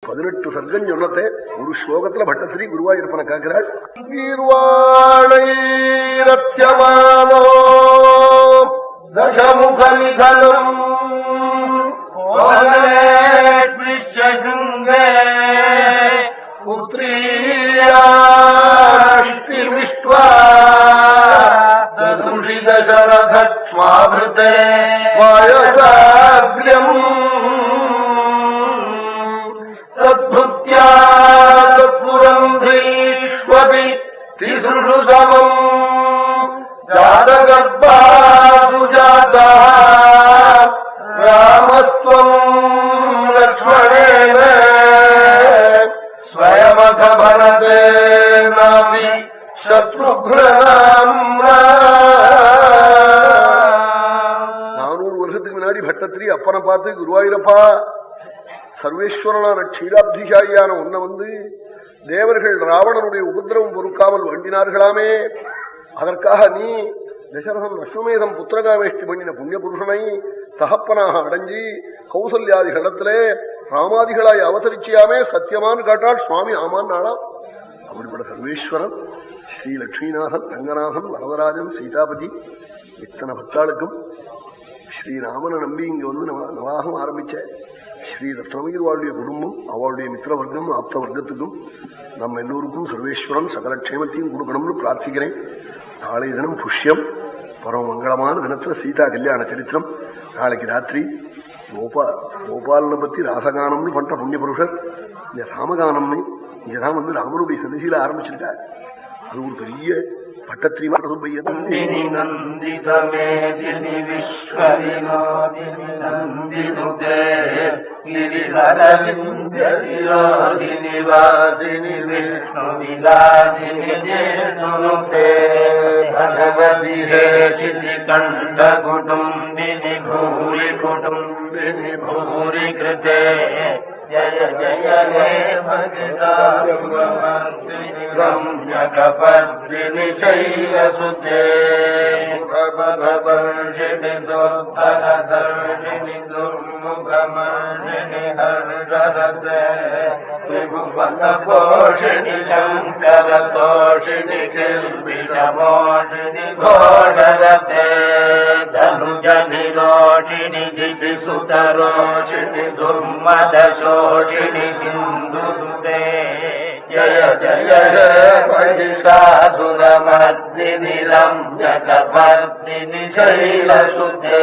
18 சர்க்கம் சொன்னத்தை ஒரு ஸ்லோகத்துல பட்டத்திரி குருவாயூரப்பனை காக்கிறாள். கீர்வாணைரத்யமானோ தசமுகநிதனம் புத்ரீயாஷ்டிவிஷ்வா ததுஷிதசரதக்ஷ்மாவ்ருதே வாயசாக்ர்யம் தத்புத்யா தத்புரந்த்ரீஷ்வபி திசுஷு சமம் ஜாதகர்பாசு ஜாதः ராமஸ்த்வம் லக்ஷ்மணேன ஸ்வயமத பரதேனாபி சத்ருக்னம். 400 வருஷத்துக்கு முன்னாடி பட்டத்திரி அப்பனை பார்த்து, குருவாயூரப்பா, சர்வேஸ்வரனான க்ஷீராப்திசாயியான உன்னை தேவர்கள் ராவணனுடைய உபதிரவம் பொறுக்காமல் வேண்டினார்களாமே, அதற்காக நீ தசரதன் அஸ்வமேதம் புத்திரகாவேஷ்டி பண்ணின புண்ணிய புருஷனை தகப்பனாக அடைஞ்சி கௌசல்யாதிகளிடத்திலே ராமாதிகளாய் அவதரிச்சியாமே, சத்தியமானு கேட்டால் சுவாமி ஆமான் நாளாம். அப்படிப்பட்ட சர்வேஸ்வரன் ஸ்ரீ லட்சுமிநாதன், ரங்கநாதன், வரதராஜன், சீதாபதி, இத்தனை பக்தாளுக்கும் ஸ்ரீராமனை நம்பி இங்க நவாகம் ஆரம்பிச்ச ஸ்ரீ ரத்னமகிழ்வாளுடைய குடும்பம், அவளுடைய மித்திரவர்க்கம், ஆப்த வர்க்கத்துக்கும் நம்ம எல்லோருக்கும் சர்வேஸ்வரன் சகல க்ஷேமத்தையும் கொடுக்கணும்னு பிரார்த்திக்கிறேன். நாளை தினம் புஷ்யம், பரம மங்களமான தினத்துல சீதா கல்யாண சரித்திரம். நாளைக்கு ராத்திரி கோபாலனை பத்தி ராசகானம்னு பண்ற புண்ணிய புருஷர் இந்த ராமகானம்னு இங்கதான் ராமனுடைய சன்னிதியில ஆரம்பிச்சிருக்காரு. அது ஒரு பெரிய பட்டத்திரி நந்தினி நந்திதமேதினி விஸ்வவினோதினி நந்தினுதே கிரிதரவிந்திரவிரோதினி வாசினி விஷ்ணு விலாசினி ஜேனுதே பகவதி ஹேஷிதி கண்ட குடும்பினி பூரி குடும்பினி பூரி கிருதே ஜய ஜய ஹே ரம்யகபத்ரிணி शैलसुते मुखमघवर्षिणि दोत्तरदर्शिनि दुर्मुखमर्षिणि हर्षरते त्रिभुवनपोषिणि शङ्करतोषिणि किल्बिषमोषिणि घोषरते धनुजनिरोषिणि दितिसुतरोषिणि दुर्मदशोषिणि सिन्धुसुते जय जय हे महिषासुरमर्दिनि रम्यकपर्दिनि शैलसुते